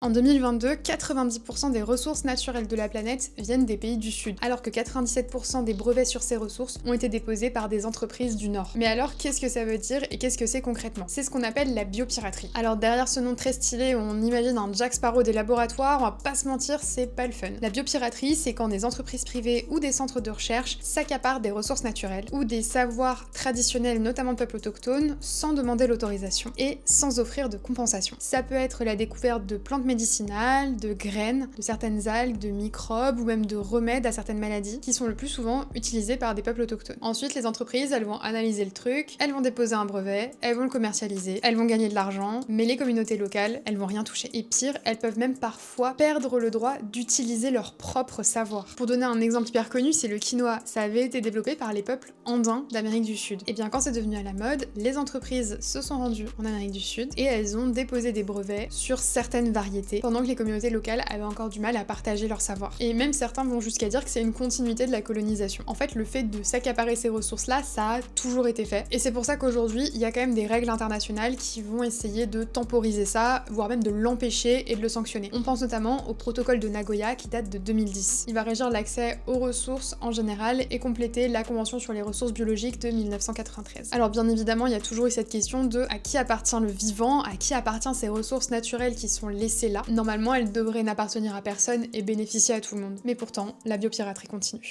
En 2022, 90% des ressources naturelles de la planète viennent des pays du Sud, alors que 97% des brevets sur ces ressources ont été déposés par des entreprises du Nord. Mais alors, qu'est-ce que ça veut dire et qu'est-ce que c'est concrètement? C'est ce qu'on appelle la biopiraterie. Alors derrière ce nom très stylé où on imagine un Jack Sparrow des laboratoires, on va pas se mentir, c'est pas le fun. La biopiraterie, c'est quand des entreprises privées ou des centres de recherche s'accaparent des ressources naturelles ou des savoirs traditionnels, notamment de peuples autochtones, sans demander l'autorisation et sans offrir de compensation. Ça peut être la découverte de plantes médicinales, de graines, de certaines algues, de microbes ou même de remèdes à certaines maladies qui sont le plus souvent utilisés par des peuples autochtones. Ensuite, les entreprises, elles vont analyser le truc, elles vont déposer un brevet, elles vont le commercialiser, elles vont gagner de l'argent, mais les communautés locales, elles vont rien toucher. Et pire, elles peuvent même parfois perdre le droit d'utiliser leur propre savoir. Pour donner un exemple hyper connu, c'est le quinoa. Ça avait été développé par les peuples andins d'Amérique du Sud. Et bien quand c'est devenu à la mode, les entreprises se sont rendues en Amérique du Sud et elles ont déposé des brevets sur certaines variétés pendant que les communautés locales avaient encore du mal à partager leur savoir. Et même certains vont jusqu'à dire que c'est une continuité de la colonisation. En fait, le fait de s'accaparer ces ressources-là, ça a toujours été fait. Et c'est pour ça qu'aujourd'hui, il y a quand même des règles internationales qui vont essayer de temporiser ça, voire même de l'empêcher et de le sanctionner. On pense notamment au protocole de Nagoya qui date de 2010. Il va régir l'accès aux ressources en général et compléter la Convention sur les ressources biologiques de 1993. Alors bien évidemment, il y a toujours eu cette question de à qui appartient le vivant, à qui appartient ces ressources naturelles qui sont laissées là. Normalement, elles devraient n'appartenir à personne et bénéficier à tout le monde. Mais pourtant, la biopiraterie continue.